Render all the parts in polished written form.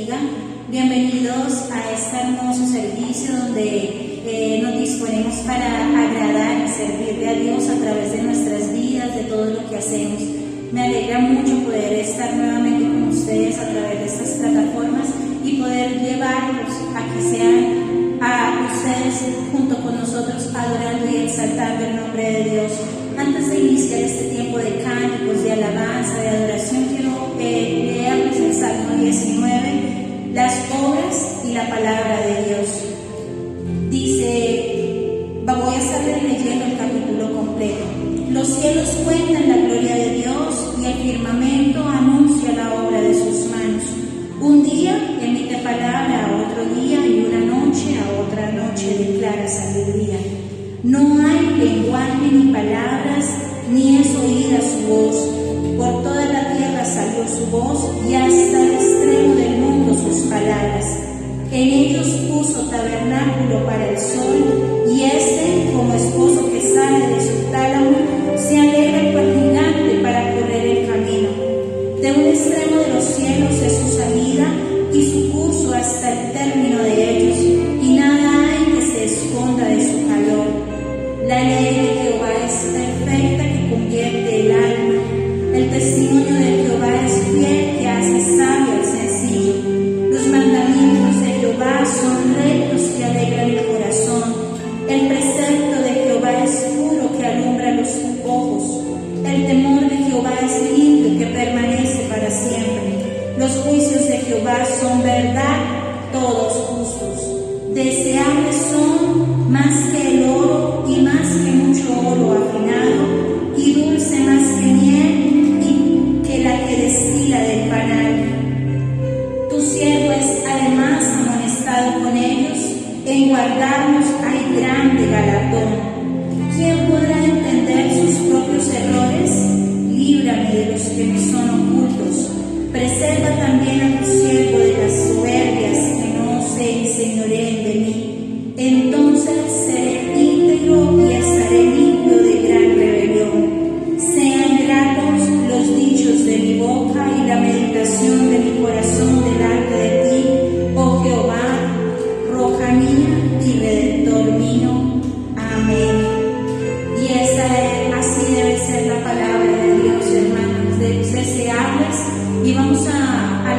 bendiga. Bienvenidos a este hermoso servicio donde nos disponemos para agradar y servirle a Dios a través de nuestras vidas, de todo lo que hacemos. Me alegra mucho poder estar nuevamente con ustedes a través de estas plataformas y poder llevarlos a que sean a ustedes junto con nosotros adorando y exaltando el nombre de Dios. Antes de iniciar este tiempo de cánticos, de alabanza, de adoración, quiero leerles el Salmo 19, las obras y la palabra de Dios. Dice, voy a estar leyendo el capítulo completo. Los cielos cuentan la gloria de Dios y el firmamento anuncia la obra de sus manos. Un día emite palabra a otro día y una noche a otra noche declara sabiduría. No hay lenguaje ni palabras, ni es oída su voz. Por toda la tierra salió su voz y hasta el extremo del mundo sus palabras. En ellos puso tabernáculo para el sol, y éste, como esposo que sale de su tálamo, se alegra cual gigante para correr el camino. De un extremo de los cielos es su salida y su curso hasta el término de ellos, y nada hay que se esconda de su calor. La ley de Jehová es perfecta que convierte el alma. El testimonio de Jehová es fiel que hace sabio al sencillo. Los mandamientos de Jehová son rectos que alegran el corazón. El precepto de Jehová es puro que alumbra los ojos. El temor de Jehová es limpio que permanece para siempre. Los juicios de Jehová son verdad, todos justos. Deseables son más que el oro y más que mucho oro afinado, y dulce más que miel y que la que destila del panal. Tu siervo es además amonestado con ellos, en guardarnos hay grande galardón. ¿Quién podrá entender sus propios errores? Líbrame de los que me son ocultos. Preserva también a tu siervo de las soberbias, que no se enseñoreen de mí. Entonces seré íntegro y estaré limpio de gran rebelión. Sean gratos los dichos de mi boca y la meditación de mi corazón delante de ti, oh Jehová, roca mía y redentor mío. Amén. Y así debe ser la palabra de Dios, hermanos, deseables. Y vamos a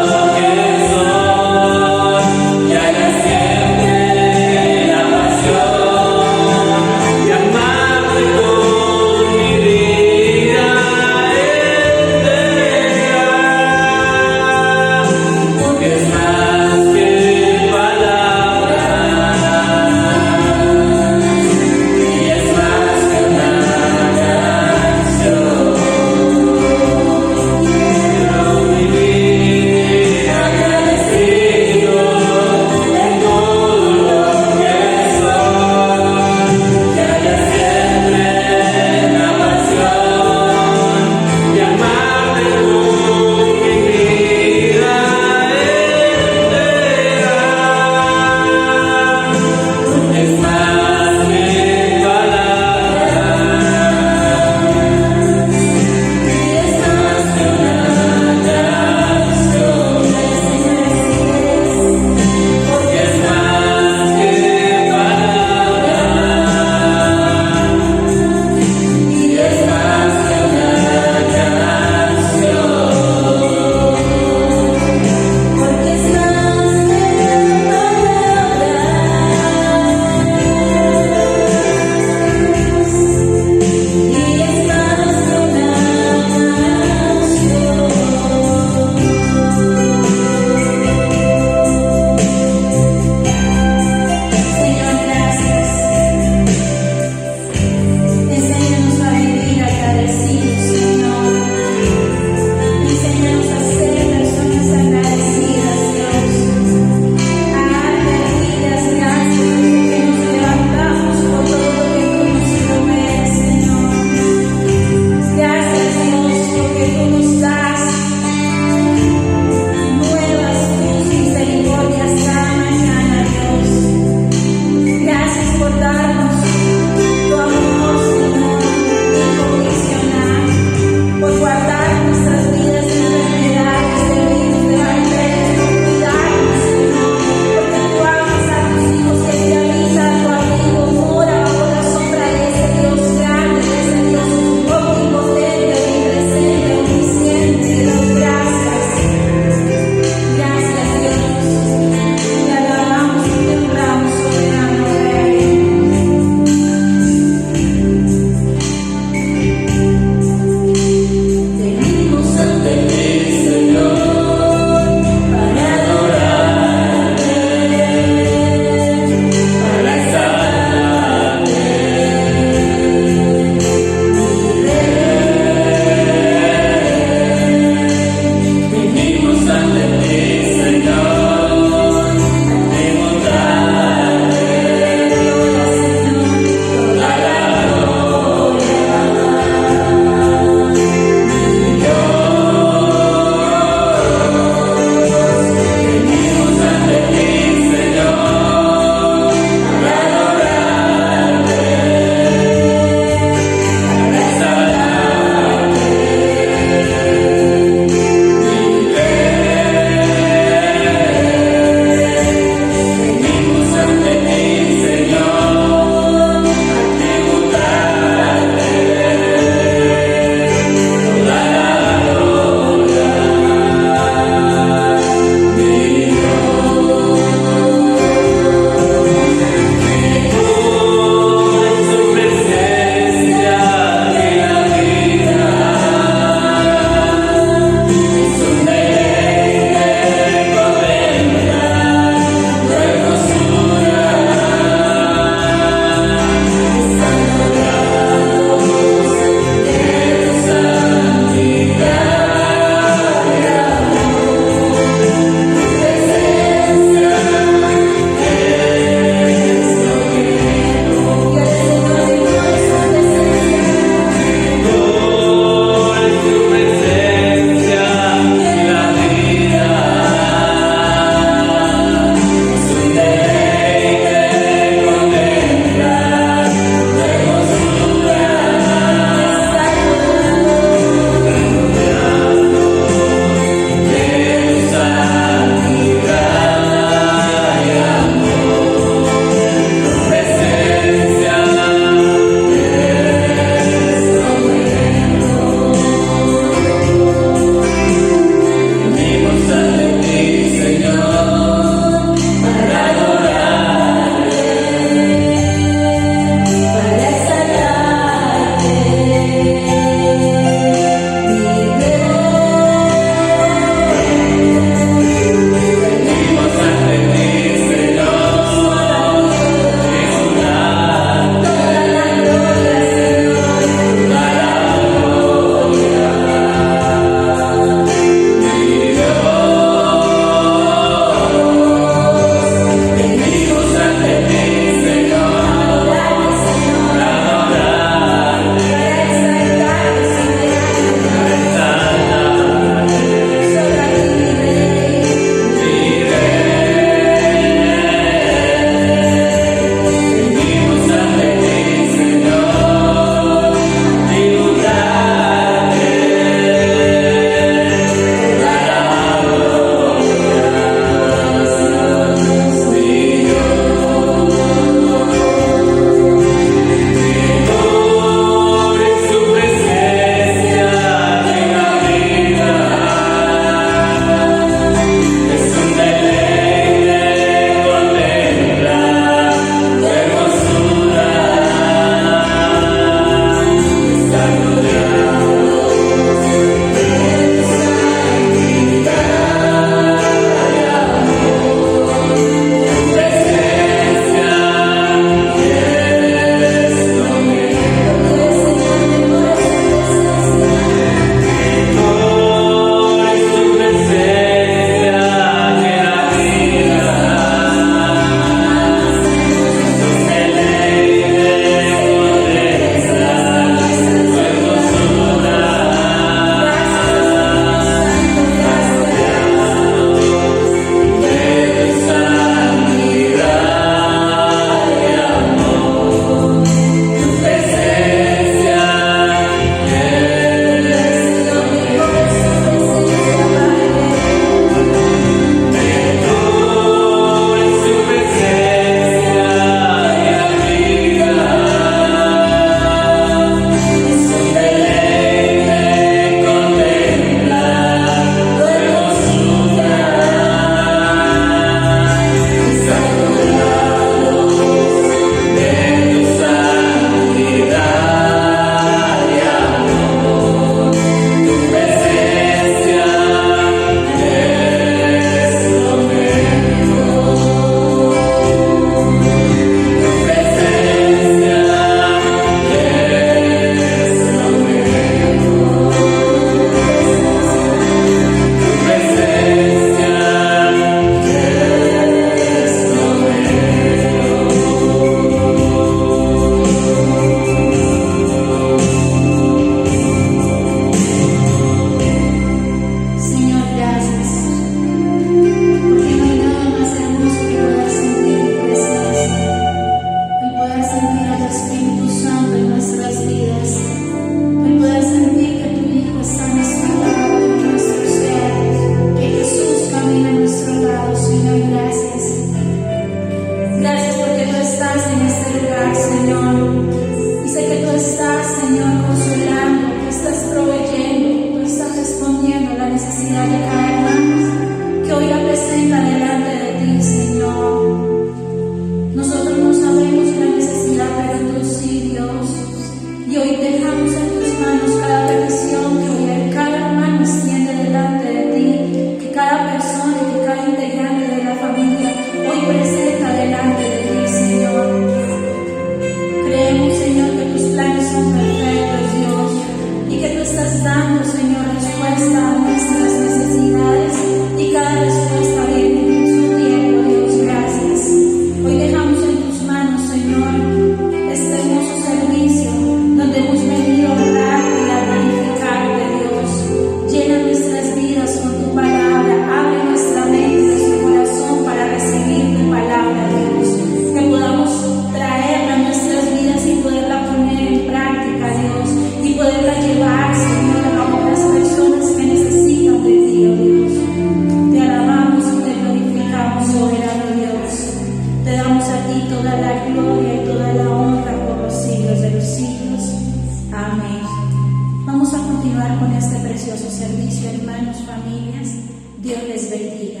Dios les bendiga.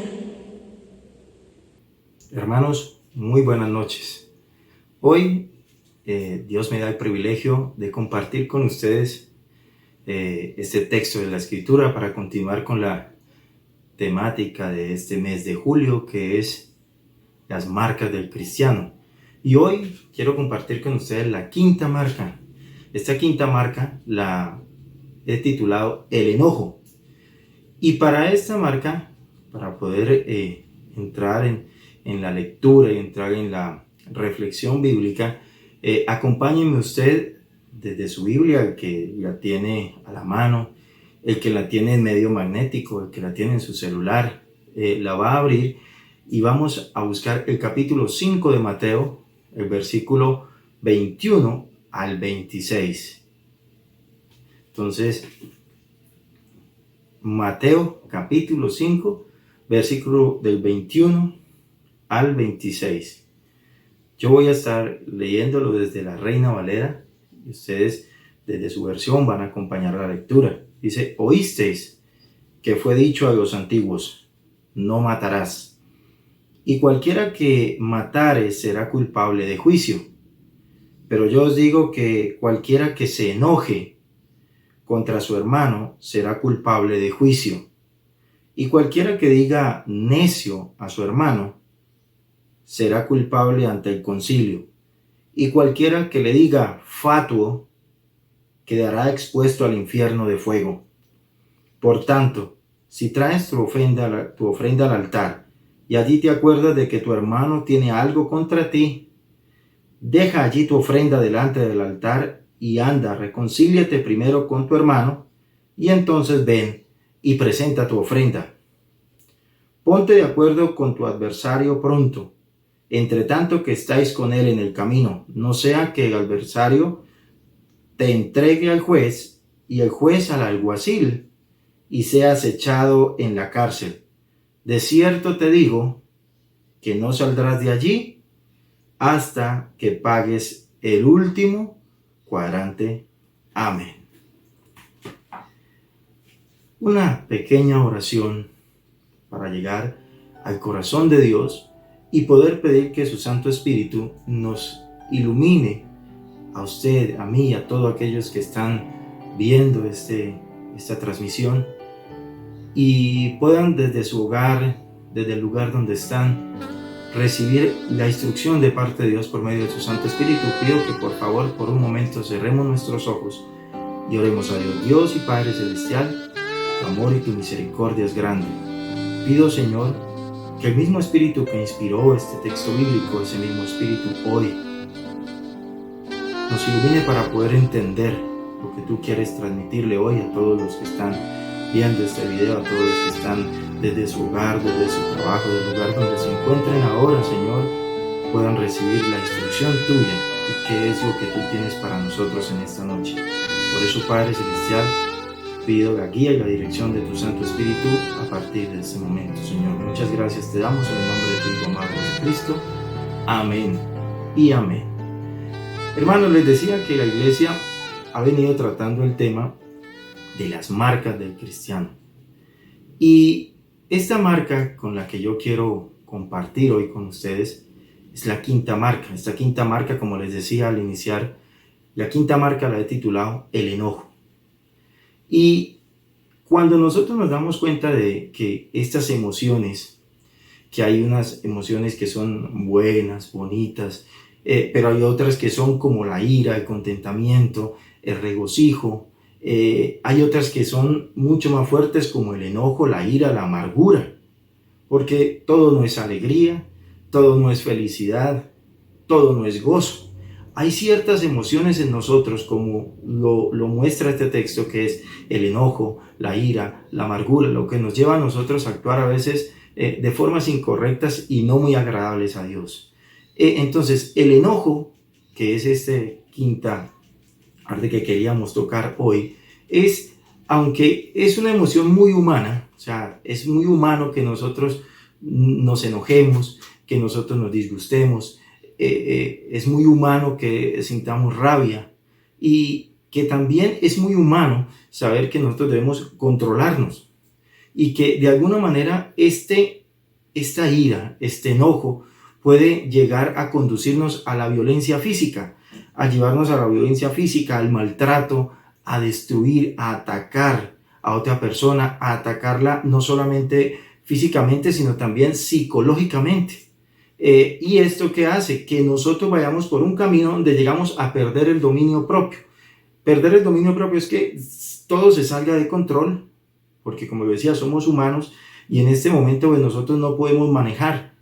Hermanos, muy buenas noches. Hoy Dios me da el privilegio de compartir con ustedes este texto de la Escritura para continuar con la temática de este mes de julio, que es las marcas del cristiano. Y hoy quiero compartir con ustedes la quinta marca. Esta quinta marca la he titulado el enojo. Y para esta marca, para poder entrar en la lectura y entrar en la reflexión bíblica, acompáñenme usted desde su Biblia, el que la tiene a la mano, el que la tiene en medio magnético, el que la tiene en su celular, la va a abrir y vamos a buscar el capítulo 5 de Mateo, el versículo 21 al 26. Entonces, Mateo capítulo 5, versículo del 21 al 26. Yo voy a estar leyéndolo desde la Reina Valera y ustedes desde su versión van a acompañar la lectura. Dice: oísteis que fue dicho a los antiguos, no matarás, y cualquiera que matare será culpable de juicio. Pero yo os digo que cualquiera que se enoje contra su hermano será culpable de juicio. Y cualquiera que diga necio a su hermano será culpable ante el concilio. Y cualquiera que le diga fatuo quedará expuesto al infierno de fuego. Por tanto, si traes tu ofrenda al altar y allí te acuerdas de que tu hermano tiene algo contra ti, deja allí tu ofrenda delante del altar y anda, reconcíliate primero con tu hermano, y entonces ven y presenta tu ofrenda. Ponte de acuerdo con tu adversario pronto, entre tanto que estáis con él en el camino, no sea que el adversario te entregue al juez y el juez al alguacil, y seas echado en la cárcel. De cierto te digo que no saldrás de allí hasta que pagues el último cuadrante. Amén. Una pequeña oración para llegar al corazón de Dios y poder pedir que su Santo Espíritu nos ilumine a usted, a mí, a todos aquellos que están viendo esta transmisión y puedan desde su hogar, desde el lugar donde están, recibir la instrucción de parte de Dios por medio de su Santo Espíritu. Pido que por favor por un momento cerremos nuestros ojos y oremos a Dios. Dios y Padre Celestial, tu amor y tu misericordia es grande. Pido, Señor, que el mismo Espíritu que inspiró este texto bíblico, ese mismo Espíritu hoy nos ilumine para poder entender lo que tú quieres transmitirle hoy a todos los que están viendo este video, a todos los que están desde su hogar, desde su trabajo, del lugar donde se encuentren ahora, Señor, puedan recibir la instrucción tuya y qué es lo que tú tienes para nosotros en esta noche. Por eso, Padre Celestial, pido la guía y la dirección de tu Santo Espíritu a partir de este momento, Señor. Muchas gracias te damos en el nombre de tu Hijo amado Jesucristo. Amén y amén. Hermanos, les decía que la Iglesia ha venido tratando el tema de las marcas del cristiano. Y esta marca con la que yo quiero compartir hoy con ustedes es la quinta marca. Esta quinta marca, como les decía al iniciar, la quinta marca la he titulado el enojo. Y cuando nosotros nos damos cuenta de que estas emociones, que hay unas emociones que son buenas, bonitas, pero hay otras que son como la ira, el contentamiento, el regocijo. Hay otras que son mucho más fuertes como el enojo, la ira, la amargura, porque todo no es alegría, todo no es felicidad, todo no es gozo. Hay ciertas emociones en nosotros, como lo muestra este texto, que es el enojo, la ira, la amargura, lo que nos lleva a nosotros a actuar a veces de formas incorrectas y no muy agradables a Dios. Entonces, el enojo, que es este quinta parte que queríamos tocar hoy, aunque es una emoción muy humana, o sea, es muy humano que nosotros nos enojemos, que nosotros nos disgustemos, es muy humano que sintamos rabia, y que también es muy humano saber que nosotros debemos controlarnos, y que de alguna manera esta ira, este enojo, puede llegar a conducirnos a la violencia física, a llevarnos a la violencia física, al maltrato, a destruir, a atacar a otra persona, a atacarla no solamente físicamente, sino también psicológicamente. ¿Y esto qué hace? Que nosotros vayamos por un camino donde llegamos a perder el dominio propio. Perder el dominio propio es que todo se salga de control, porque como decía, somos humanos y en este momento pues, nosotros no podemos manejar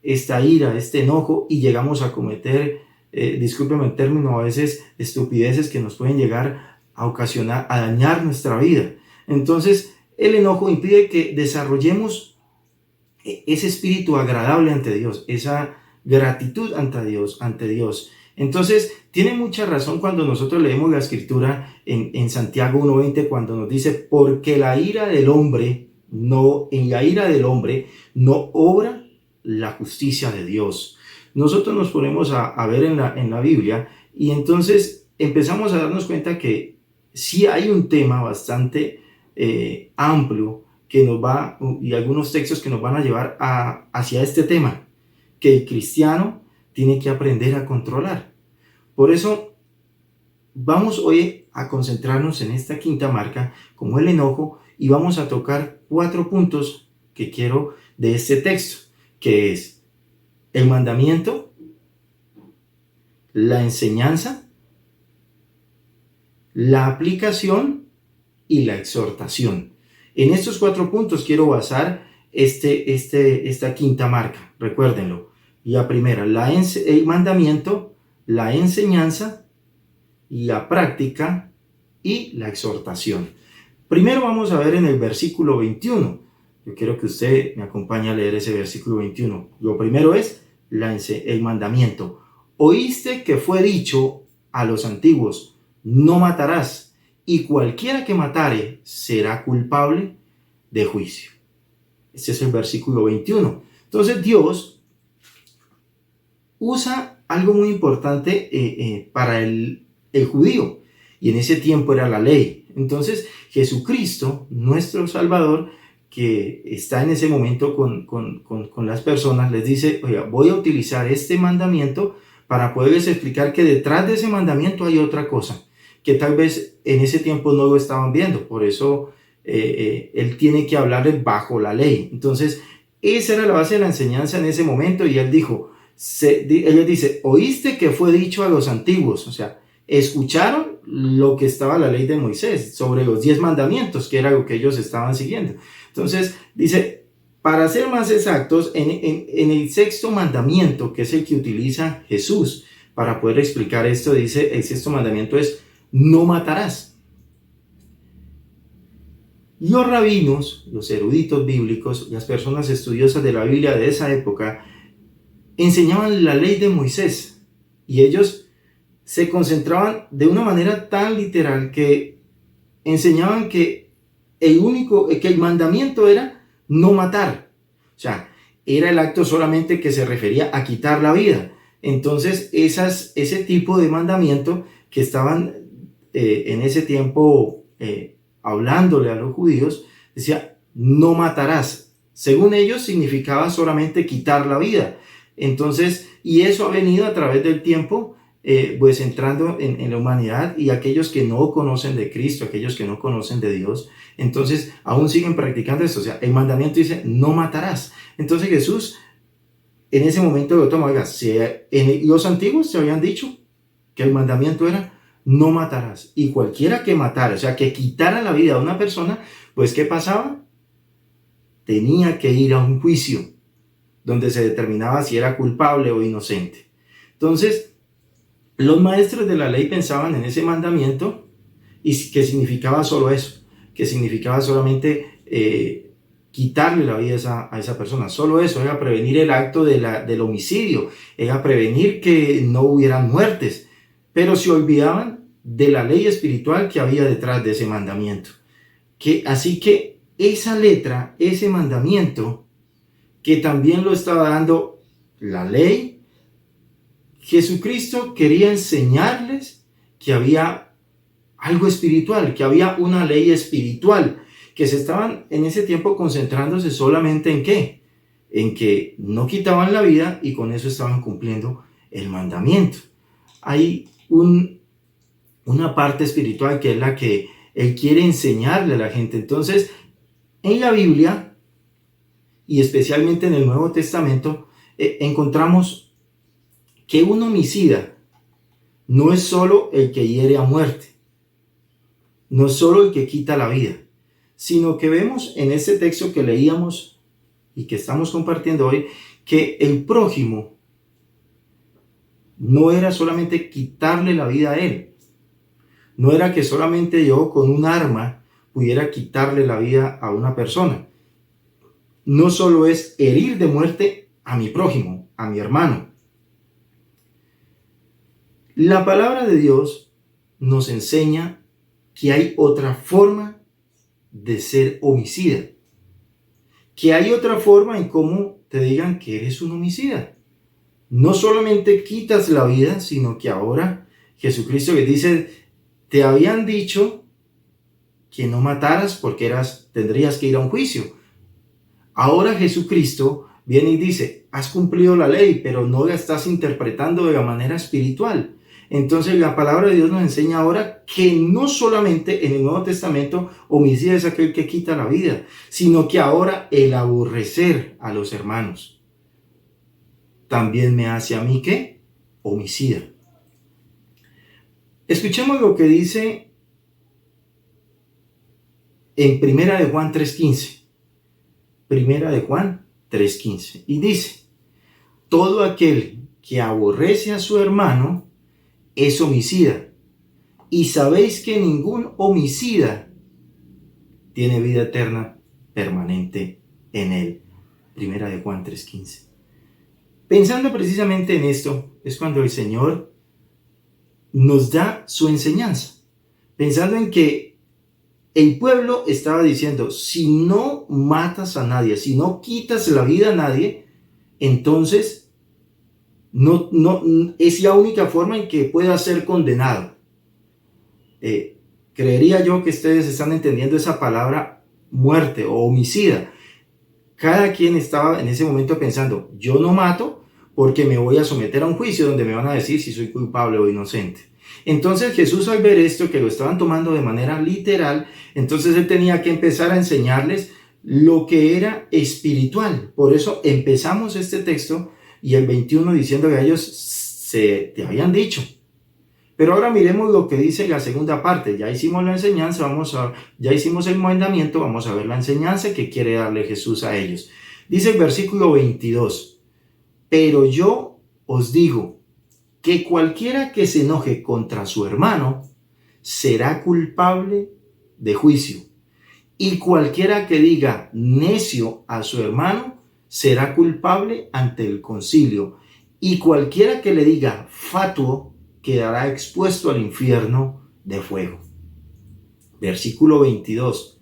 esta ira, este enojo y llegamos a cometer, discúlpeme el término, a veces estupideces que nos pueden llegar a ocasionar, a dañar nuestra vida. Entonces, el enojo impide que desarrollemos ese espíritu agradable ante Dios, esa gratitud ante Dios. Entonces, tiene mucha razón cuando nosotros leemos la escritura en Santiago 1:20, cuando nos dice, porque en la ira del hombre no obra la justicia de Dios. Nosotros nos ponemos a ver en la Biblia y entonces empezamos a darnos cuenta que sí hay un tema bastante amplio que nos va, y algunos textos que nos van a llevar hacia este tema, que el cristiano tiene que aprender a controlar. Por eso vamos hoy a concentrarnos en esta quinta marca, como el enojo, y vamos a tocar 4 puntos que quiero de este texto, que es el mandamiento, la enseñanza, la aplicación y la exhortación. En estos 4 puntos quiero basar esta quinta marca, recuérdenlo. La primera, el mandamiento, la enseñanza, la práctica y la exhortación. Primero vamos a ver en el versículo 21. Yo quiero que usted me acompañe a leer ese versículo 21. Lo primero es el mandamiento. Oíste que fue dicho a los antiguos, no matarás, y cualquiera que matare será culpable de juicio. Este es el versículo 21. Entonces Dios usa algo muy importante para el judío, y en ese tiempo era la ley. Entonces Jesucristo, nuestro Salvador, que está en ese momento con las personas, les dice, oiga, voy a utilizar este mandamiento para poderles explicar que detrás de ese mandamiento hay otra cosa, que tal vez en ese tiempo no lo estaban viendo. Por eso él tiene que hablarles bajo la ley. Entonces, esa era la base de la enseñanza en ese momento, y él él dice, oíste que fue dicho a los antiguos, o sea, escucharon lo que estaba la ley de Moisés sobre los 10 mandamientos, que era lo que ellos estaban siguiendo. Entonces dice, para ser más exactos, en el 6º mandamiento, que es el que utiliza Jesús para poder explicar esto, dice, el 6º mandamiento es, no matarás. Los rabinos, los eruditos bíblicos, las personas estudiosas de la Biblia de esa época, enseñaban la ley de Moisés, y ellos se concentraban de una manera tan literal que enseñaban que el mandamiento era no matar. O sea, era el acto solamente que se refería a quitar la vida. Entonces, ese tipo de mandamiento que estaban en ese tiempo hablándole a los judíos, decía, no matarás. Según ellos, significaba solamente quitar la vida. Entonces, y eso ha venido a través del tiempo, pues entrando en la humanidad, y aquellos que no conocen de Cristo, aquellos que no conocen de Dios, entonces aún siguen practicando esto. O sea, el mandamiento dice, no matarás. Entonces Jesús en ese momento lo toma. Oiga, los antiguos se habían dicho que el mandamiento era, no matarás. Y cualquiera que matara, o sea, que quitara la vida de una persona, pues ¿qué pasaba? Tenía que ir a un juicio donde se determinaba si era culpable o inocente. Entonces, los maestros de la ley pensaban en ese mandamiento y que significaba solo eso, que significaba solamente quitarle la vida a esa persona. Solo eso, era prevenir el acto del homicidio, era prevenir que no hubieran muertes, pero se olvidaban de la ley espiritual que había detrás de ese mandamiento. Así que esa letra, ese mandamiento, que también lo estaba dando la ley, Jesucristo quería enseñarles que había algo espiritual, que había una ley espiritual, que se estaban en ese tiempo concentrándose solamente en ¿qué? En que no quitaban la vida y con eso estaban cumpliendo el mandamiento. Hay una parte espiritual que es la que Él quiere enseñarle a la gente. Entonces, en la Biblia, y especialmente en el Nuevo Testamento, encontramos que un homicida no es solo el que hiere a muerte, no es solo el que quita la vida, sino que vemos en este texto que leíamos y que estamos compartiendo hoy, que el prójimo no era solamente quitarle la vida a él, no era que solamente yo con un arma pudiera quitarle la vida a una persona. No solo es herir de muerte a mi prójimo, a mi hermano. La palabra de Dios nos enseña que hay otra forma de ser homicida, que hay otra forma en cómo te digan que eres un homicida. No solamente quitas la vida, sino que ahora Jesucristo le dice, te habían dicho que no mataras porque tendrías que ir a un juicio. Ahora Jesucristo viene y dice, has cumplido la ley, pero no la estás interpretando de la manera espiritual. Entonces la palabra de Dios nos enseña ahora que no solamente en el Nuevo Testamento homicida es aquel que quita la vida, sino que ahora el aborrecer a los hermanos también me hace a mí ¿qué? Homicida. Escuchemos lo que dice en Primera de Juan 3:15. Primera de Juan 3:15. Y dice, todo aquel que aborrece a su hermano es homicida, y sabéis que ningún homicida tiene vida eterna permanente en él. Primera de Juan 3:15. Pensando precisamente en esto, es cuando el Señor nos da su enseñanza, pensando en que el pueblo estaba diciendo, si no matas a nadie, si no quitas la vida a nadie, entonces no es la única forma en que pueda ser condenado. Creería yo que ustedes están entendiendo esa palabra muerte o homicida. Cada quien estaba en ese momento pensando, yo no mato porque me voy a someter a un juicio donde me van a decir si soy culpable o inocente. Entonces Jesús, al ver esto, que lo estaban tomando de manera literal, entonces Él tenía que empezar a enseñarles lo que era espiritual. Por eso empezamos este texto y el 21 diciendo que ellos te habían dicho. Pero ahora miremos lo que dice la segunda parte. Ya hicimos la enseñanza, ya hicimos el mandamiento, vamos a ver la enseñanza que quiere darle Jesús a ellos. Dice el versículo 22, pero yo os digo que cualquiera que se enoje contra su hermano será culpable de juicio. Y cualquiera que diga necio a su hermano será culpable ante el concilio. Y cualquiera que le diga fatuo quedará expuesto al infierno de fuego. Versículo 22.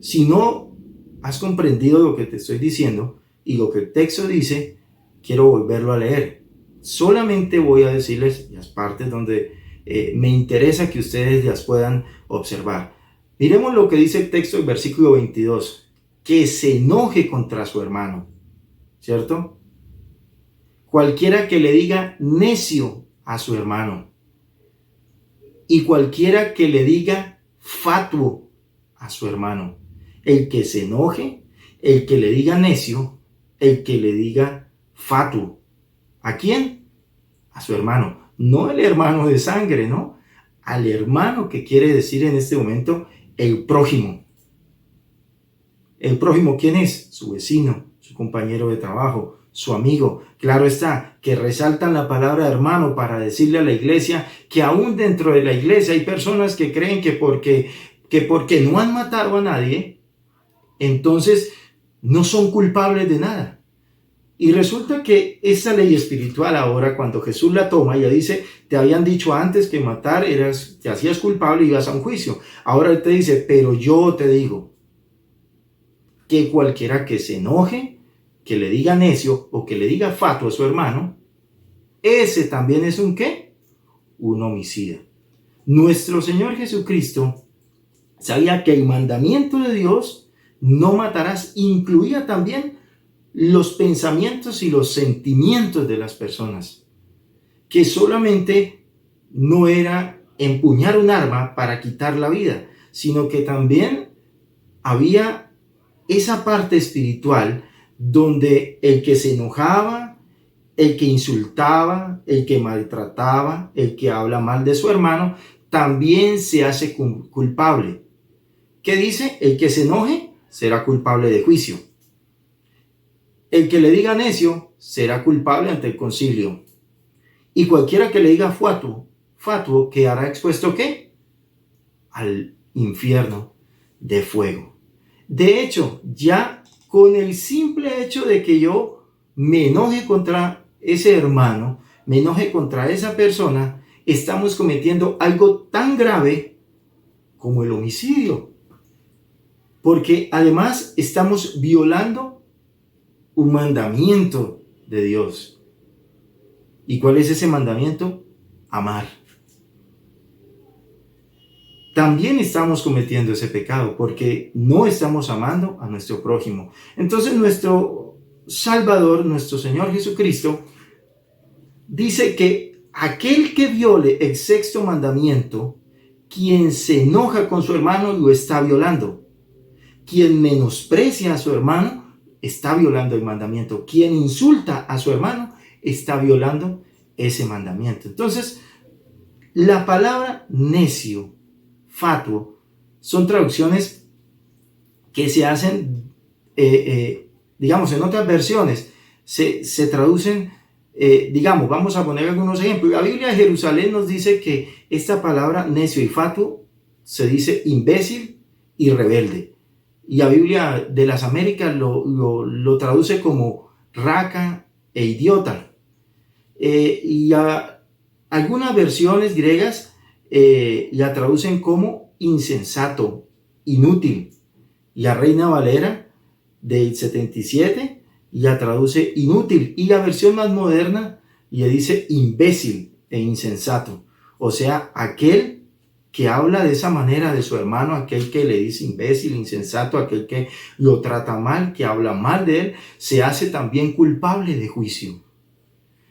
Si no has comprendido lo que te estoy diciendo y lo que el texto dice, quiero volverlo a leer. Solamente voy a decirles las partes donde me interesa que ustedes las puedan observar. Miremos lo que dice el texto del versículo 22. Que se enoje contra su hermano, ¿cierto? Cualquiera que le diga necio a su hermano y cualquiera que le diga fatuo a su hermano. El que se enoje, el que le diga necio, el que le diga fatuo. ¿A quién? A su hermano. No el hermano de sangre, ¿no? Al hermano, que quiere decir en este momento el prójimo. ¿El prójimo quién es? Su vecino, su compañero de trabajo, su amigo. Claro está, que resaltan la palabra hermano para decirle a la iglesia que aún dentro de la iglesia hay personas que creen que porque no han matado a nadie, entonces no son culpables de nada. Y resulta que esa ley espiritual ahora, cuando Jesús la toma, ella dice, te habían dicho antes que matar te hacías culpable y ibas a un juicio. Ahora Él te dice, pero yo te digo que cualquiera que se enoje, que le diga necio o que le diga fatuo a su hermano, ese también es un ¿qué? Un homicida. Nuestro Señor Jesucristo sabía que el mandamiento de Dios, no matarás, incluía también los pensamientos y los sentimientos de las personas, que solamente no era empuñar un arma para quitar la vida, sino que también había esa parte espiritual donde el que se enojaba, el que insultaba, el que maltrataba, el que habla mal de su hermano, también se hace culpable. ¿Qué dice? El que se enoje será culpable de juicio. El que le diga necio será culpable ante el concilio. Y cualquiera que le diga fatuo quedará expuesto ¿qué? Al infierno de fuego. De hecho, ya con el simple hecho de que yo me enoje contra ese hermano, me enoje contra esa persona, estamos cometiendo algo tan grave como el homicidio. Porque además estamos violando un mandamiento de Dios. ¿Y cuál es ese mandamiento? Amar. También estamos cometiendo ese pecado porque no estamos amando a nuestro prójimo. Entonces nuestro Salvador, nuestro Señor Jesucristo, dice que aquel que viole el sexto mandamiento, quien se enoja con su hermano lo está violando. Quien menosprecia a su hermano está violando el mandamiento. Quien insulta a su hermano está violando ese mandamiento. Entonces, la palabra necio, fatuo, son traducciones que se hacen, digamos, en otras versiones, se traducen, digamos, vamos a poner algunos ejemplos. La Biblia de Jerusalén nos dice que esta palabra necio y fatuo se dice imbécil y rebelde. Y la Biblia de las Américas lo traduce como raca e idiota. Y algunas versiones griegas la traducen como insensato, inútil. Y la Reina Valera del 77 la traduce inútil. Y la versión más moderna le dice imbécil e insensato. O sea, aquel que habla de esa manera de su hermano, aquel que le dice imbécil, insensato, aquel que lo trata mal, que habla mal de él, se hace también culpable de juicio.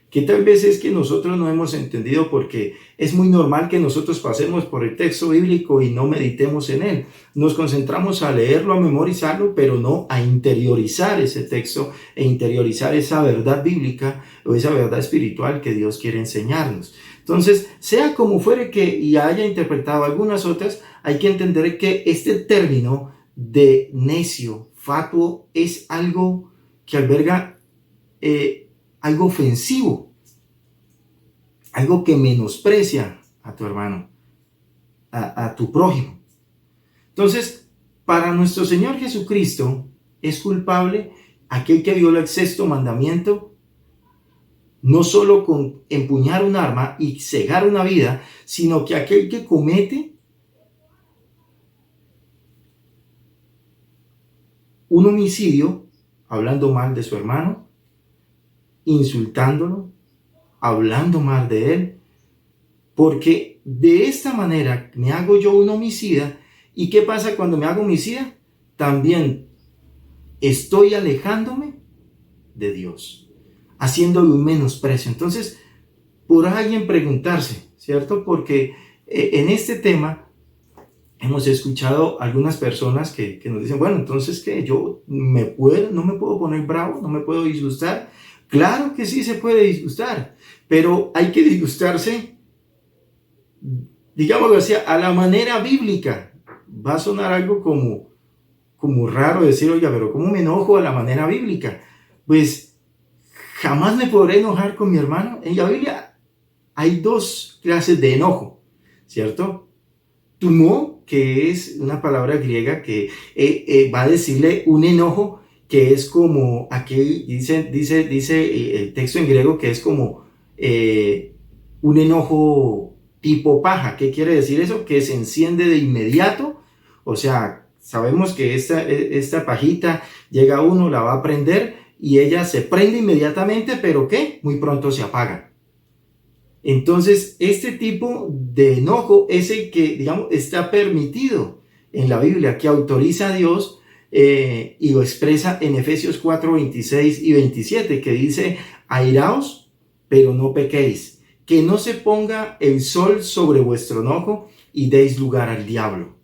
Que tal vez es que nosotros no hemos entendido, porque es muy normal que nosotros pasemos por el texto bíblico y no meditemos en él. Nos concentramos a leerlo, a memorizarlo, pero no a interiorizar ese texto e interiorizar esa verdad bíblica o esa verdad espiritual que Dios quiere enseñarnos. Entonces, sea como fuere que ya haya interpretado algunas otras, hay que entender que este término de necio, fatuo, es algo que alberga algo ofensivo, algo que menosprecia a tu hermano, a tu prójimo. Entonces, para nuestro Señor Jesucristo es culpable aquel que viola el sexto mandamiento, no solo con empuñar un arma y cegar una vida, sino que aquel que comete un homicidio, hablando mal de su hermano, insultándolo, hablando mal de él, porque de esta manera me hago yo un homicida. ¿Y qué pasa cuando me hago homicida? También estoy alejándome de Dios, haciéndole un menosprecio. Entonces, por alguien preguntarse, ¿cierto? Porque en este tema hemos escuchado algunas personas que nos dicen, bueno, entonces, ¿qué? ¿Yo no me puedo poner bravo? ¿No me puedo disgustar? Claro que sí se puede disgustar, pero hay que disgustarse, digámoslo así, a la manera bíblica. Va a sonar algo como raro decir, oiga, pero ¿cómo me enojo a la manera bíblica? Pues jamás me podré enojar con mi hermano. En la Biblia hay dos clases de enojo, ¿cierto? Tumo, que es una palabra griega que va a decirle un enojo que es como, aquí dice el texto en griego que es como un enojo tipo paja. ¿Qué quiere decir eso? Que se enciende de inmediato. O sea, sabemos que esta pajita llega a uno, la va a prender y ella se prende inmediatamente, pero ¿qué? Muy pronto se apaga. Entonces, este tipo de enojo es el que, digamos, está permitido en la Biblia que autoriza a Dios y lo expresa en Efesios 4, 26 y 27, que dice: airaos, pero no pequéis, que no se ponga el sol sobre vuestro enojo y deis lugar al diablo.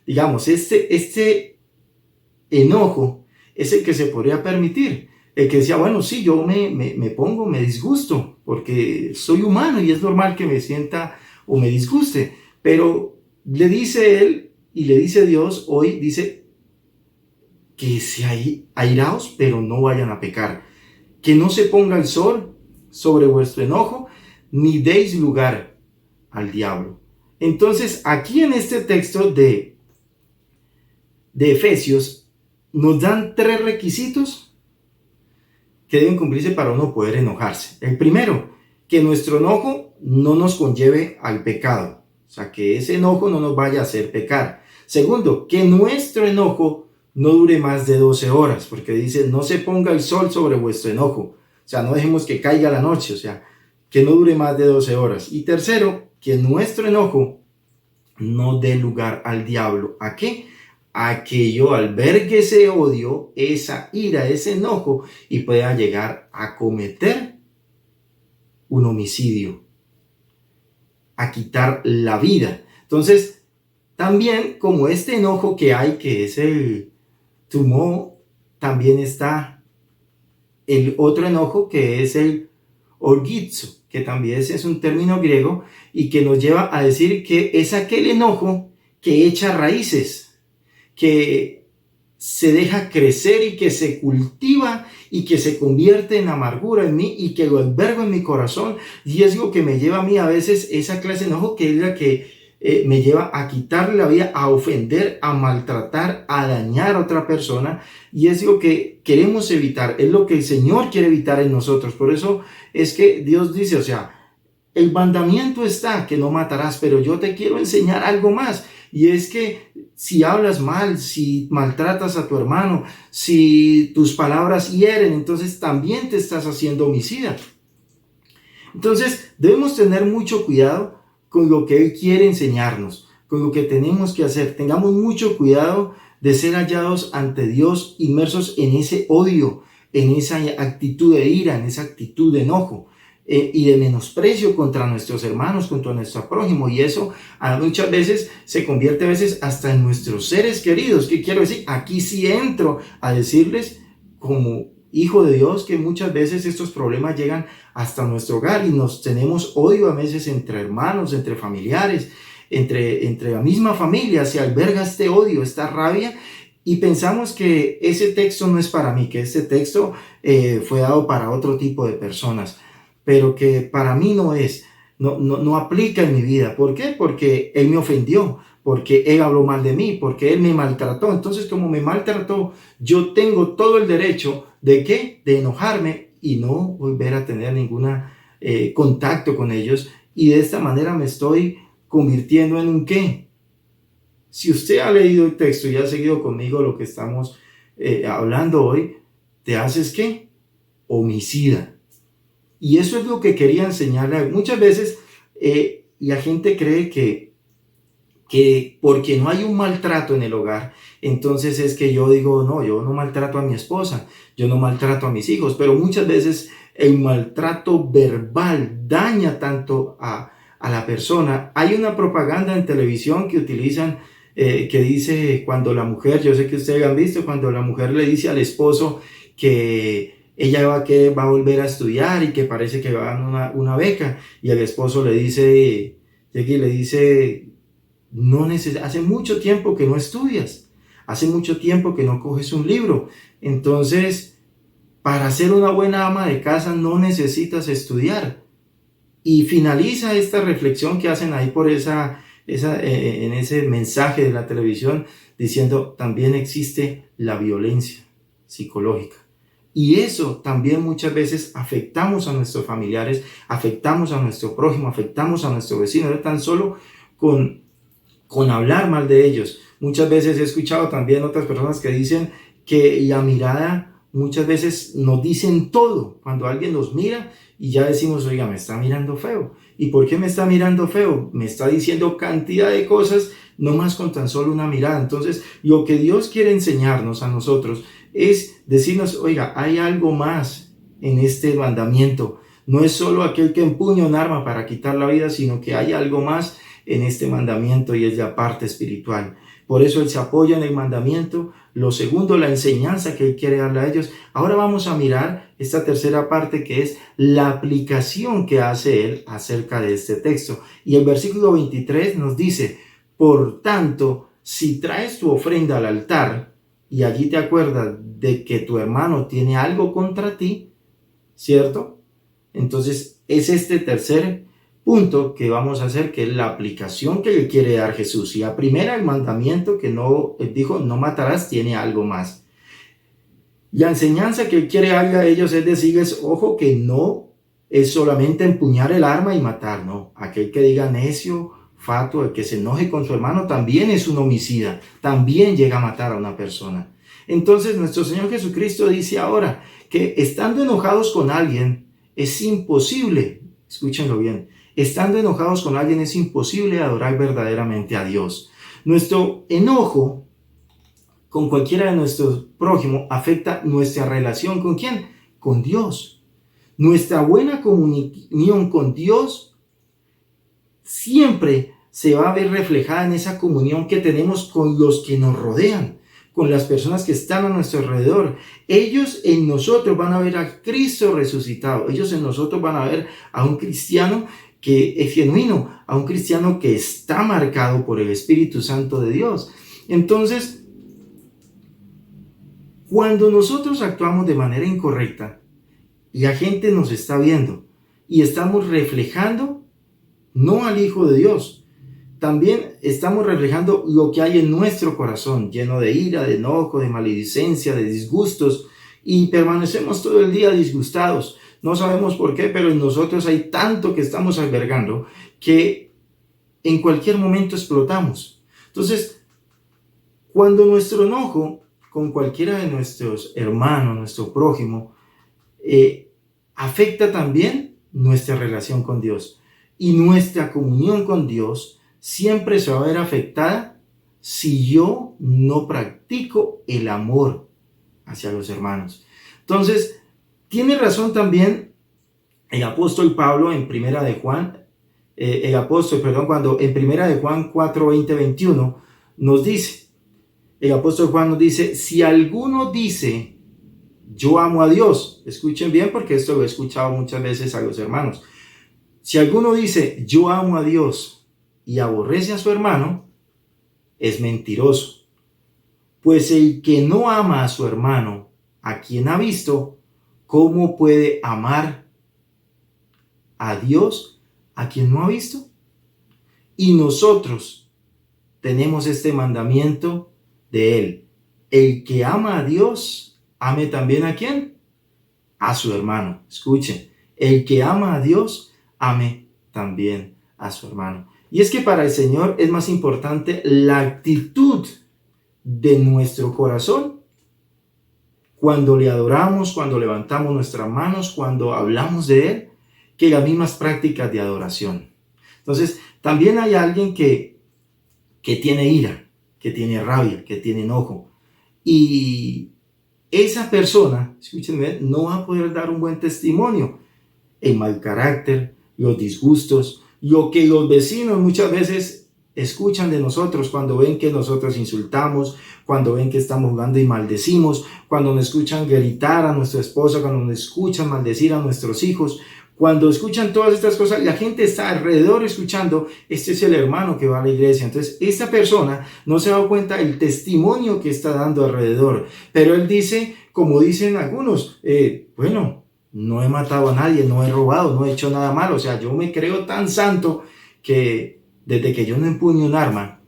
Digamos, este enojo es el que se podría permitir. El que decía, bueno, sí, yo me disgusto, porque soy humano y es normal que me sienta o me disguste. Pero le dice él y le dice Dios hoy, dice que se airaos, pero no vayan a pecar. Que no se ponga el sol sobre vuestro enojo, ni deis lugar al diablo. Entonces, aquí en este texto de Efesios, nos dan 3 requisitos que deben cumplirse para uno poder enojarse. El primero, que nuestro enojo no nos conlleve al pecado. O sea, que ese enojo no nos vaya a hacer pecar. Segundo, que nuestro enojo no dure más de 12 horas, porque dice, no se ponga el sol sobre vuestro enojo. O sea, no dejemos que caiga la noche, o sea, que no dure más de 12 horas. Y tercero, que nuestro enojo no dé lugar al diablo. ¿A qué? A que yo albergue ese odio, esa ira, ese enojo y pueda llegar a cometer un homicidio, a quitar la vida. Entonces, también como este enojo que hay, que es el tumor, también está el otro enojo que es el orgizo, que también es un término griego y que nos lleva a decir que es aquel enojo que echa raíces, que se deja crecer y que se cultiva y que se convierte en amargura en mí y que lo albergo en mi corazón, y es lo que me lleva a mí a veces esa clase de enojo, que es la que me lleva a quitarle la vida, a ofender, a maltratar, a dañar a otra persona, y es lo que queremos evitar, es lo que el Señor quiere evitar en nosotros. Por eso es que Dios dice, o sea, el mandamiento está que no matarás, pero yo te quiero enseñar algo más. Y es que si hablas mal, si maltratas a tu hermano, si tus palabras hieren, entonces también te estás haciendo homicida. Entonces debemos tener mucho cuidado con lo que Él quiere enseñarnos, con lo que tenemos que hacer. Tengamos mucho cuidado de ser hallados ante Dios inmersos en ese odio, en esa actitud de ira, en esa actitud de enojo. Y de menosprecio contra nuestros hermanos, contra nuestro prójimo, y eso muchas veces se convierte hasta en nuestros seres queridos. ¿Qué quiero decir? Aquí sí entro a decirles como hijo de Dios que muchas veces estos problemas llegan hasta nuestro hogar y nos tenemos odio a veces entre hermanos, entre familiares, entre la misma familia. Se alberga este odio, esta rabia, y pensamos que ese texto no es para mí, que este texto fue dado para otro tipo de personas, pero que para mí no aplica en mi vida. ¿Por qué? Porque Él me ofendió, porque Él habló mal de mí, porque Él me maltrató. Entonces, como me maltrató, yo tengo todo el derecho ¿de qué? De enojarme y no volver a tener ningún contacto con ellos, y de esta manera me estoy convirtiendo en un ¿qué? Si usted ha leído el texto y ha seguido conmigo lo que estamos hablando hoy, te haces ¿qué? Homicida. Y eso es lo que quería enseñarle. Muchas veces la gente cree que porque no hay un maltrato en el hogar, entonces es que yo digo, no, yo no maltrato a mi esposa, yo no maltrato a mis hijos, pero muchas veces el maltrato verbal daña tanto a la persona. Hay una propaganda en televisión que utilizan que dice cuando la mujer, yo sé que ustedes han visto, cuando la mujer le dice al esposo que ella va a volver a estudiar y que parece que va a dar una beca, y el esposo le dice, no hace mucho tiempo que no estudias, hace mucho tiempo que no coges un libro, entonces para ser una buena ama de casa no necesitas estudiar. Y finaliza esta reflexión que hacen ahí por en ese mensaje de la televisión diciendo, también existe la violencia psicológica. Y eso también muchas veces afectamos a nuestros familiares, afectamos a nuestro prójimo, afectamos a nuestro vecino, no tan solo con hablar mal de ellos. Muchas veces he escuchado también otras personas que dicen que la mirada muchas veces nos dicen todo. Cuando alguien nos mira y ya decimos, oiga, me está mirando feo. ¿Y por qué me está mirando feo? Me está diciendo cantidad de cosas no más con tan solo una mirada. Entonces, lo que Dios quiere enseñarnos a nosotros es decirnos, oiga, hay algo más en este mandamiento. No es solo aquel que empuña un arma para quitar la vida, sino que hay algo más en este mandamiento y es la parte espiritual. Por eso Él se apoya en el mandamiento. Lo segundo, la enseñanza que Él quiere darle a ellos. Ahora vamos a mirar esta tercera parte, que es la aplicación que hace Él acerca de este texto. Y el versículo 23 nos dice, por tanto, si traes tu ofrenda al altar y allí te acuerdas de que tu hermano tiene algo contra ti, ¿cierto? Entonces es este tercer punto que vamos a hacer, que es la aplicación que le quiere dar Jesús. Y la primera, el mandamiento que no dijo, no matarás, tiene algo más. La enseñanza que él quiere darle a ellos es decirles, ojo, que no es solamente empuñar el arma y matar, no. Aquel que diga necio, fatuo, el que se enoje con su hermano, también es un homicida, también llega a matar a una persona. Entonces nuestro Señor Jesucristo dice ahora que estando enojados con alguien es imposible, escúchenlo bien, estando enojados con alguien es imposible adorar verdaderamente a Dios. Nuestro enojo con cualquiera de nuestros prójimos afecta nuestra relación ¿con quién? Con Dios. Nuestra buena comunión con Dios siempre se va a ver reflejada en esa comunión que tenemos con los que nos rodean, con las personas que están a nuestro alrededor. Ellos en nosotros van a ver a Cristo resucitado. Ellos en nosotros van a ver a un cristiano que es genuino, a un cristiano que está marcado por el Espíritu Santo de Dios. Entonces, cuando nosotros actuamos de manera incorrecta y la gente nos está viendo y estamos reflejando no al Hijo de Dios, también estamos reflejando lo que hay en nuestro corazón, lleno de ira, de enojo, de maledicencia, de disgustos, y permanecemos todo el día disgustados. No sabemos por qué, pero en nosotros hay tanto que estamos albergando que en cualquier momento explotamos. Entonces, cuando nuestro enojo con cualquiera de nuestros hermanos, nuestro prójimo, afecta también nuestra relación con Dios. Y nuestra comunión con Dios siempre se va a ver afectada si yo no practico el amor hacia los hermanos. Entonces, tiene razón también el apóstol Pablo en Primera de Juan, cuando en Primera de Juan 4, 20, 21 nos dice, el apóstol Juan nos dice, si alguno dice, yo amo a Dios, escuchen bien porque esto lo he escuchado muchas veces a los hermanos, si alguno dice, yo amo a Dios y aborrece a su hermano, es mentiroso. Pues el que no ama a su hermano, a quien ha visto, ¿cómo puede amar a Dios a quien no ha visto? Y nosotros tenemos este mandamiento de Él. El que ama a Dios, ame también ¿a quién? A su hermano. Escuchen, el que ama a Dios, ame también a su hermano. Y es que para el Señor es más importante la actitud de nuestro corazón cuando le adoramos, cuando levantamos nuestras manos, cuando hablamos de Él, que las mismas prácticas de adoración. Entonces, también hay alguien que tiene ira, que tiene rabia, que tiene enojo. Y esa persona, escúchenme, no va a poder dar un buen testimonio. El mal carácter, los disgustos, lo que los vecinos muchas veces escuchan de nosotros cuando ven que nosotros insultamos, cuando ven que estamos jugando y maldecimos, cuando nos escuchan gritar a nuestra esposa, cuando nos escuchan maldecir a nuestros hijos, cuando escuchan todas estas cosas, la gente está alrededor escuchando, este es el hermano que va a la iglesia. Entonces, esta persona no se ha dado cuenta del testimonio que está dando alrededor. Pero él dice, como dicen algunos, bueno, no he matado a nadie, no he robado, no he hecho nada malo. O sea, yo me creo tan santo que desde que yo no empuño un arma,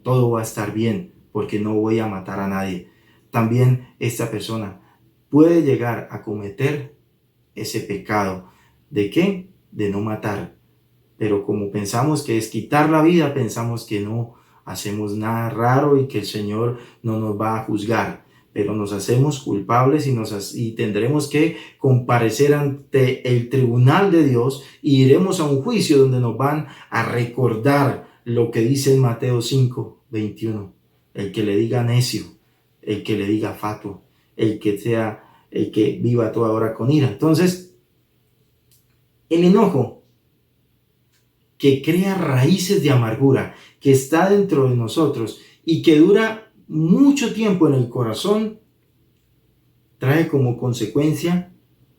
todo va a estar bien, porque no voy a matar a nadie. También esta persona puede llegar a cometer ese pecado. ¿De qué? De no matar. Pero como pensamos que es quitar la vida, pensamos que no hacemos nada raro y que el Señor no nos va a juzgar. Pero nos hacemos culpables y tendremos que comparecer ante el tribunal de Dios y iremos a un juicio donde nos van a recordar lo que dice en Mateo 5, 21. El que le diga necio, el que le diga fatuo, el que viva toda hora con ira. Entonces, el enojo que crea raíces de amargura, que está dentro de nosotros y que dura mucho tiempo en el corazón, trae como consecuencia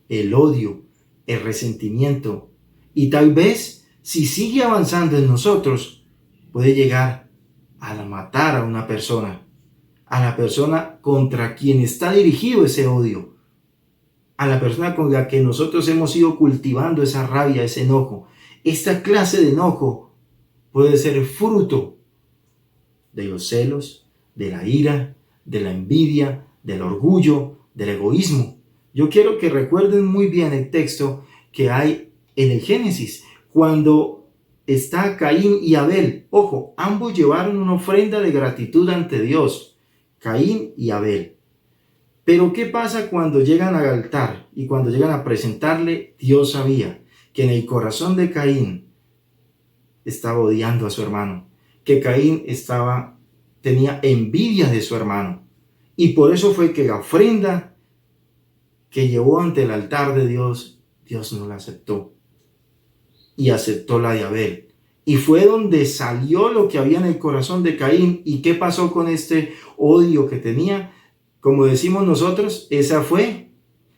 el odio, el resentimiento, y tal vez, si sigue avanzando en nosotros, puede llegar a matar a una persona, a la persona contra quien está dirigido ese odio, a la persona con la que nosotros hemos ido cultivando esa rabia, ese enojo. Esta clase de enojo puede ser fruto de los celos, de la ira, de la envidia, del orgullo, del egoísmo. Yo quiero que recuerden muy bien el texto que hay en el Génesis, cuando está Caín y Abel. Ojo, ambos llevaron una ofrenda de gratitud ante Dios, Caín y Abel. Pero ¿qué pasa cuando llegan al altar y cuando llegan a presentarle? Dios sabía que en el corazón de Caín estaba odiando a su hermano, que Caín tenía envidia de su hermano, y por eso fue que la ofrenda que llevó ante el altar de Dios, Dios no la aceptó y aceptó la de Abel. Y fue donde salió lo que había en el corazón de Caín. ¿Y qué pasó con este odio que tenía? Como decimos nosotros, esa fue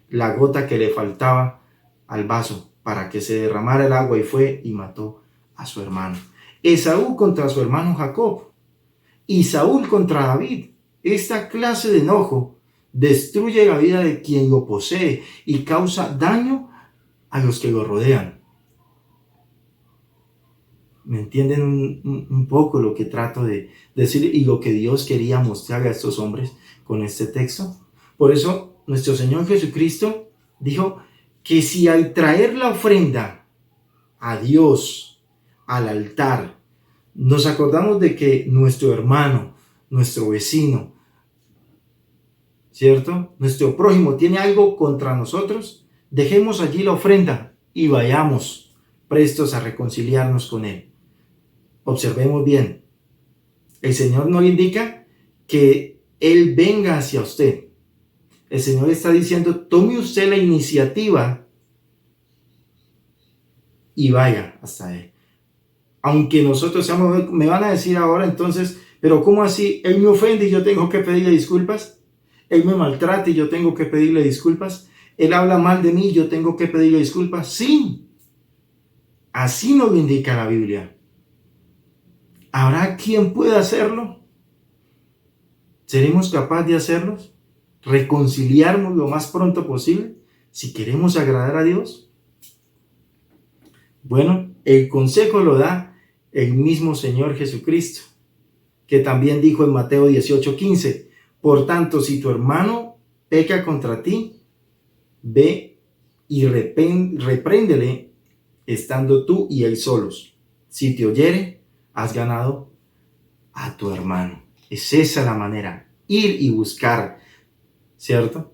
la gota que le faltaba al vaso para que se derramara el agua, y fue y mató a su hermano. Esaú contra su hermano Jacob y Saúl contra David. Esta clase de enojo destruye la vida de quien lo posee y causa daño a los que lo rodean. ¿Me entienden un poco lo que trato de decir y lo que Dios quería mostrar a estos hombres con este texto? Por eso nuestro Señor Jesucristo dijo que si al traer la ofrenda a Dios, al altar, nos acordamos de que nuestro hermano, nuestro vecino, ¿cierto?, nuestro prójimo tiene algo contra nosotros, dejemos allí la ofrenda y vayamos prestos a reconciliarnos con él. Observemos bien, el Señor no indica que Él venga hacia usted. El Señor está diciendo, tome usted la iniciativa y vaya hasta Él. Aunque nosotros seamos, me van a decir ahora entonces, pero ¿cómo así? Él me ofende y yo tengo que pedirle disculpas. Él me maltrata y yo tengo que pedirle disculpas. Él habla mal de mí y yo tengo que pedirle disculpas. Sí, así nos lo indica la Biblia. ¿Habrá quien pueda hacerlo? ¿Seremos capaces de hacerlo? ¿Reconciliarnos lo más pronto posible si queremos agradar a Dios? Bueno, el consejo lo da el mismo Señor Jesucristo, que también dijo en Mateo 18:15, por tanto, si tu hermano peca contra ti, ve y repréndele estando tú y él solos. Si te oyere, has ganado a tu hermano. Es esa la manera, ir y buscar, ¿cierto?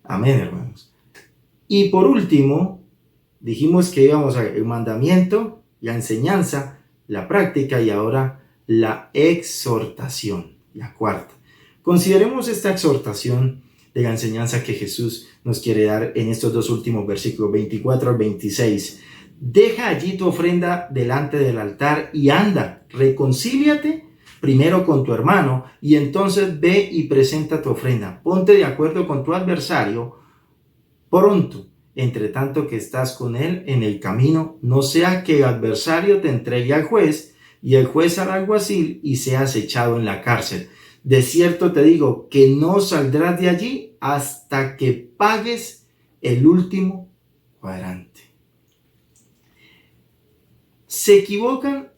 Amén, hermanos. Y por último, dijimos que íbamos a el mandamiento, la enseñanza, la práctica y ahora la exhortación, la cuarta. Consideremos esta exhortación de la enseñanza que Jesús nos quiere dar en estos dos últimos versículos, 24 al 26. Deja allí tu ofrenda delante del altar y anda, reconcíliate primero con tu hermano y entonces ve y presenta tu ofrenda. Ponte de acuerdo con tu adversario pronto, entre tanto que estás con él en el camino, no sea que el adversario te entregue al juez y el juez al alguacil y seas echado en la cárcel. De cierto te digo que no saldrás de allí hasta que pagues el último cuadrante. Se equivocan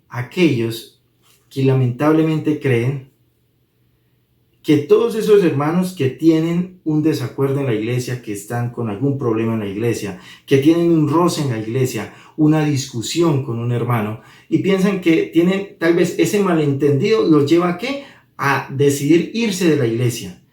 aquellos que lamentablemente creen que todos esos hermanos que tienen un desacuerdo en la iglesia, que están con algún problema en la iglesia, que tienen un roce en la iglesia, una discusión con un hermano, y piensan que tienen tal vez ese malentendido, los lleva ¿a qué? A decidir irse de la iglesia.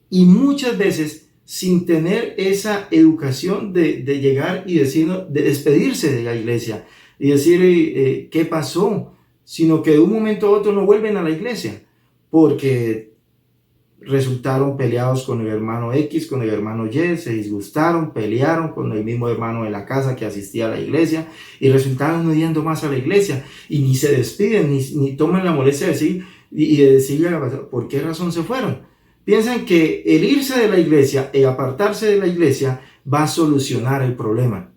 Y muchas veces, sin tener esa educación de llegar y decir, de despedirse de la iglesia, y decir qué pasó, sino que de un momento a otro no vuelven a la iglesia porque resultaron peleados con el hermano X, con el hermano Y, se disgustaron, pelearon con el mismo hermano de la casa que asistía a la iglesia y resultaron no yendo más a la iglesia y ni se despiden, ni toman la molestia de decir y de decirle por qué razón se fueron. Piensan que el irse de la iglesia y apartarse de la iglesia va a solucionar el problema.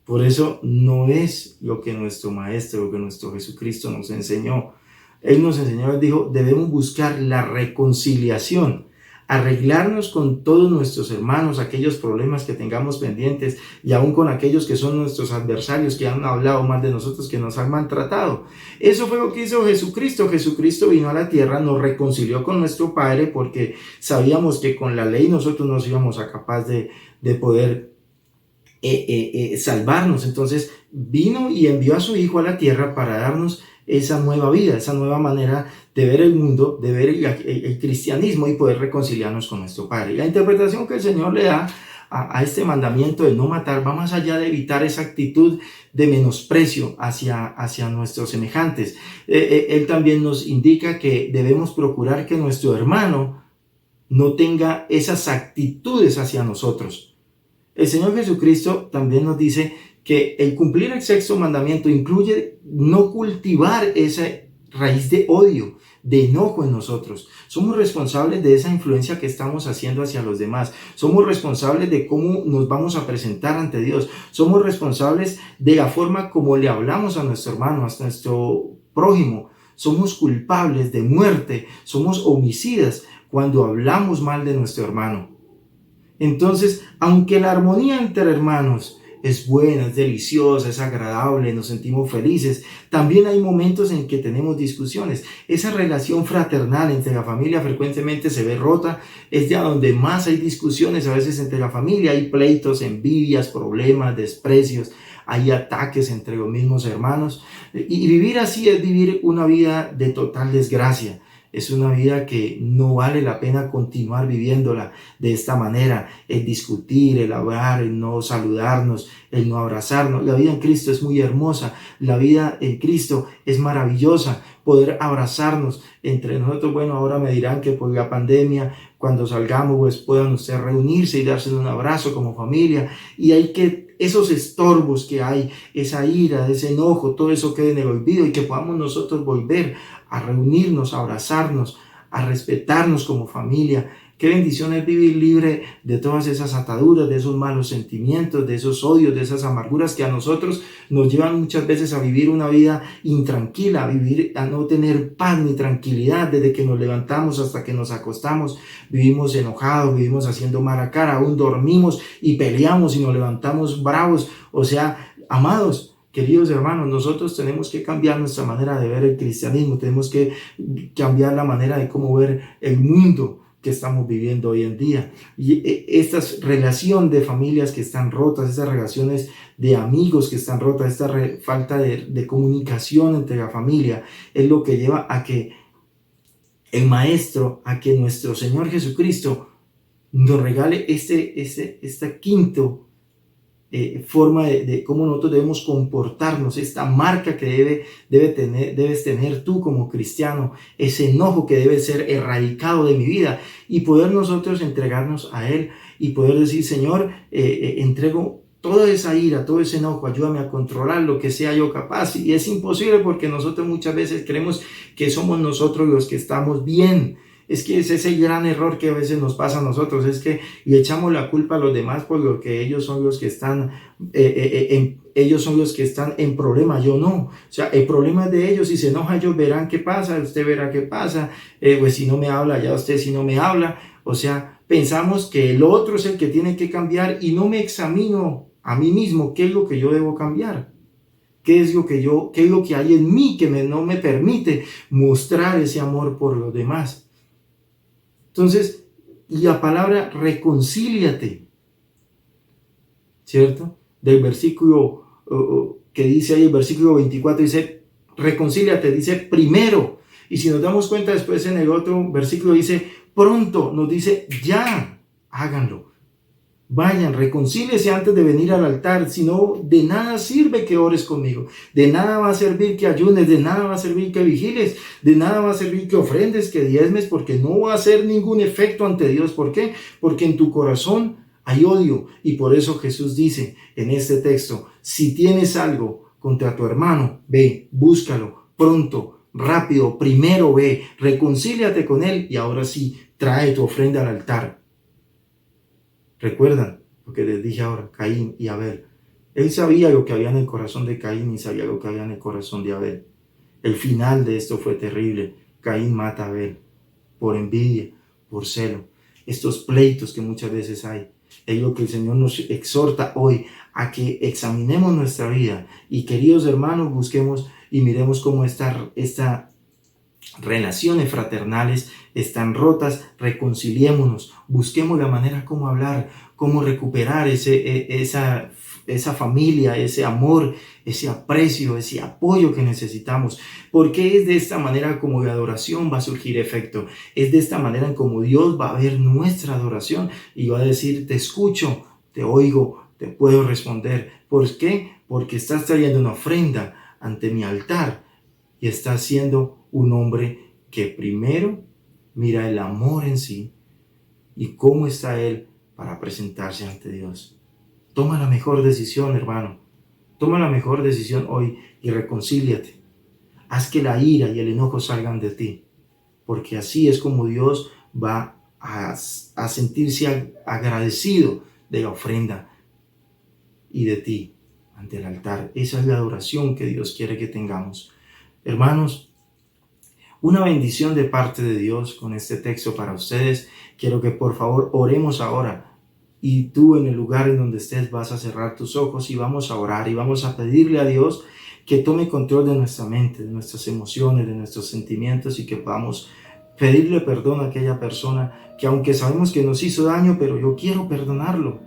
Por eso no es lo que nuestro Maestro, lo que nuestro Jesucristo nos enseñó. Él nos enseñó, él dijo, debemos buscar la reconciliación, arreglarnos con todos nuestros hermanos, aquellos problemas que tengamos pendientes y aún con aquellos que son nuestros adversarios, que han hablado mal de nosotros, que nos han maltratado. Eso fue lo que hizo Jesucristo. Jesucristo vino a la tierra, nos reconcilió con nuestro Padre porque sabíamos que con la ley nosotros no íbamos a capaz de poder salvarnos. Entonces vino y envió a su Hijo a la tierra para darnos esa nueva vida, esa nueva manera de ver el mundo, de ver el cristianismo y poder reconciliarnos con nuestro Padre. Y la interpretación que el Señor le da a este mandamiento de no matar va más allá de evitar esa actitud de menosprecio hacia nuestros semejantes. Él también nos indica que debemos procurar que nuestro hermano no tenga esas actitudes hacia nosotros. El Señor Jesucristo también nos dice que el cumplir el sexto mandamiento incluye no cultivar esa raíz de odio, de enojo en nosotros. Somos responsables de esa influencia que estamos haciendo hacia los demás. Somos responsables de cómo nos vamos a presentar ante Dios. Somos responsables de la forma como le hablamos a nuestro hermano, a nuestro prójimo. Somos culpables de muerte. Somos homicidas cuando hablamos mal de nuestro hermano. Entonces, aunque la armonía entre hermanos es buena, es deliciosa, es agradable, nos sentimos felices, también hay momentos en que tenemos discusiones. Esa relación fraternal entre la familia frecuentemente se ve rota, es ya donde más hay discusiones a veces entre la familia, hay pleitos, envidias, problemas, desprecios, hay ataques entre los mismos hermanos. Y vivir así es vivir una vida de total desgracia. Es una vida que no vale la pena continuar viviéndola de esta manera, el discutir, el hablar, el no saludarnos, el no abrazarnos. La vida en Cristo es muy hermosa, la vida en Cristo es maravillosa, poder abrazarnos entre nosotros. Bueno, ahora me dirán que por la pandemia, cuando salgamos, pues puedan ustedes reunirse y darse un abrazo como familia, y hay que esos estorbos que hay, esa ira, ese enojo, todo eso quede en el olvido y que podamos nosotros volver a reunirnos, a abrazarnos, a respetarnos como familia. Qué bendición es vivir libre de todas esas ataduras, de esos malos sentimientos, de esos odios, de esas amarguras que a nosotros nos llevan muchas veces a vivir una vida intranquila, a no tener paz ni tranquilidad desde que nos levantamos hasta que nos acostamos. Vivimos enojados, vivimos haciendo mala cara, aún dormimos y peleamos y nos levantamos bravos. O sea, amados, queridos hermanos, nosotros tenemos que cambiar nuestra manera de ver el cristianismo, tenemos que cambiar la manera de cómo ver el mundo que estamos viviendo hoy en día. Y esta relación de familias que están rotas, estas relaciones de amigos que están rotas, esta falta de comunicación entre la familia, es lo que lleva a que el Maestro, a que nuestro Señor Jesucristo nos regale esta quinta forma de cómo nosotros debemos comportarnos, esta marca que debes tener tú como cristiano, ese enojo que debe ser erradicado de mi vida y poder nosotros entregarnos a Él y poder decir, Señor, entrego toda esa ira, todo ese enojo, ayúdame a controlar lo que sea yo capaz. Y es imposible porque nosotros muchas veces creemos que somos nosotros los que estamos bien. Es que ese es el gran error que a veces nos pasa a nosotros, es que le echamos la culpa a los demás por lo que ellos son los que están en problema, yo no. O sea, el problema es de ellos, si se enoja ellos verán qué pasa, usted verá qué pasa, pues si no me habla, ya usted si no me habla. O sea, pensamos que el otro es el que tiene que cambiar y no me examino a mí mismo qué es lo que yo debo cambiar. ¿Qué es lo que hay en mí que no me permite mostrar ese amor por los demás? Entonces, la palabra reconcíliate, ¿cierto? Del versículo que dice ahí, el versículo 24 dice, reconcíliate, dice primero. Y si nos damos cuenta después en el otro versículo dice, pronto, nos dice, ya, háganlo. Vayan, reconcíliese antes de venir al altar, si no, de nada sirve que ores conmigo, de nada va a servir que ayunes, de nada va a servir que vigiles, de nada va a servir que ofrendes, que diezmes, porque no va a hacer ningún efecto ante Dios. ¿Por qué? Porque en tu corazón hay odio, y por eso Jesús dice en este texto, si tienes algo contra tu hermano, ve, búscalo, pronto, rápido, primero ve, reconcíliate con él, y ahora sí, trae tu ofrenda al altar. ¿Recuerdan lo que les dije ahora? Caín y Abel. Él sabía lo que había en el corazón de Caín y sabía lo que había en el corazón de Abel. El final de esto fue terrible. Caín mata a Abel por envidia, por celo. Estos pleitos que muchas veces hay. Es lo que el Señor nos exhorta hoy, a que examinemos nuestra vida. Y queridos hermanos, busquemos y miremos cómo esta relaciones fraternales están rotas, reconciliémonos, busquemos la manera cómo hablar, cómo recuperar esa familia, ese amor, ese aprecio, ese apoyo que necesitamos, porque es de esta manera como la adoración va a surgir efecto, es de esta manera en como Dios va a ver nuestra adoración y va a decir, te escucho, te oigo, te puedo responder. ¿Por qué? Porque estás trayendo una ofrenda ante mi altar y estás siendo un hombre que primero mira el amor en sí y cómo está él para presentarse ante Dios. Toma la mejor decisión, hermano. Toma la mejor decisión hoy y reconcíliate. Haz que la ira y el enojo salgan de ti, porque así es como Dios va a sentirse agradecido de la ofrenda y de ti ante el altar. Esa es la adoración que Dios quiere que tengamos. Hermanos, una bendición de parte de Dios con este texto para ustedes. Quiero que por favor oremos ahora. Y tú en el lugar en donde estés vas a cerrar tus ojos y vamos a orar y vamos a pedirle a Dios que tome control de nuestra mente, de nuestras emociones, de nuestros sentimientos y que podamos pedirle perdón a aquella persona que aunque sabemos que nos hizo daño, pero yo quiero perdonarlo.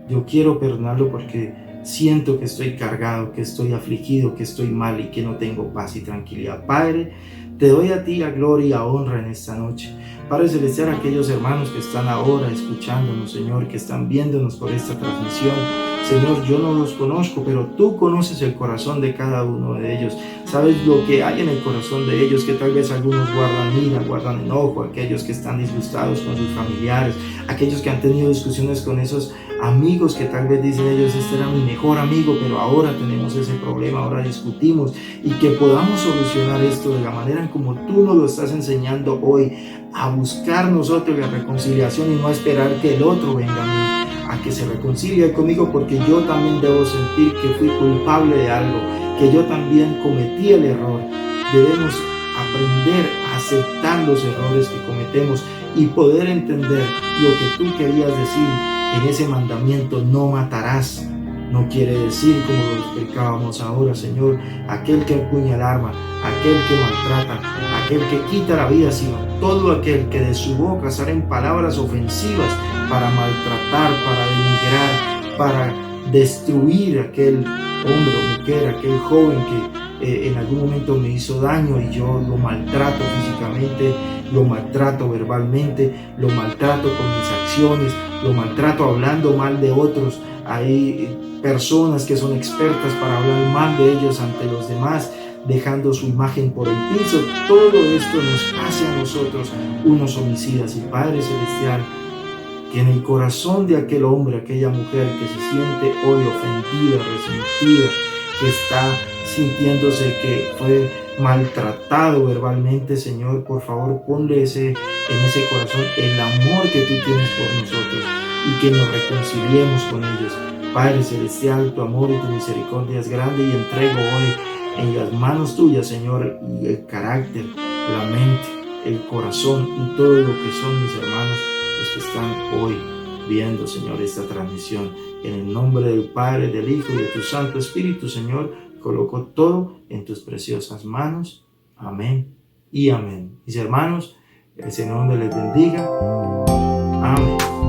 Yo quiero perdonarlo porque siento que estoy cargado, que estoy afligido, que estoy mal y que no tengo paz y tranquilidad. Padre, te doy a ti la gloria y la honra en esta noche. Padre Celestial, aquellos hermanos que están ahora escuchándonos, Señor, que están viéndonos por esta transmisión, Señor, yo no los conozco, pero tú conoces el corazón de cada uno de ellos. Sabes lo que hay en el corazón de ellos, que tal vez algunos guardan ira, guardan enojo, aquellos que están disgustados con sus familiares, aquellos que han tenido discusiones con esos amigos que tal vez dicen ellos, este era mi mejor amigo, pero ahora tenemos ese problema, ahora discutimos, y que podamos solucionar esto de la manera en como tú nos lo estás enseñando hoy, a buscar nosotros la reconciliación y no a esperar que el otro venga a mí, a que se reconcilie conmigo, porque yo también debo sentir que fui culpable de algo, que yo también cometí el error. Debemos aprender a aceptar los errores que cometemos y poder entender lo que tú querías decir en ese mandamiento, no matarás. No quiere decir, como lo explicábamos ahora, Señor, aquel que empuña el arma, aquel que maltrata, aquel que quita la vida, sino todo aquel que de su boca salen palabras ofensivas para maltratar, para denigrar, para destruir a aquel hombre o mujer, aquel joven que en algún momento me hizo daño y yo lo maltrato físicamente, lo maltrato verbalmente, lo maltrato con mis acciones, lo maltrato hablando mal de otros. Hay personas que son expertas para hablar mal de ellos ante los demás, dejando su imagen por el piso. Todo esto nos hace a nosotros unos homicidas. Y Padre Celestial, que en el corazón de aquel hombre, aquella mujer que se siente hoy ofendida, resentida, que está sintiéndose que fue maltratado verbalmente, Señor, por favor ponle en ese corazón el amor que tú tienes por nosotros y que nos reconciliemos con ellos. Padre Celestial, tu amor y tu misericordia es grande y entrego hoy en las manos tuyas, Señor, y el carácter, la mente, el corazón y todo lo que son mis hermanos, los que están hoy viendo, Señor, esta transmisión. En el nombre del Padre, del Hijo y de tu Santo Espíritu, Señor, coloco todo en tus preciosas manos. Amén y amén. Mis hermanos, el Señor les bendiga. Amén.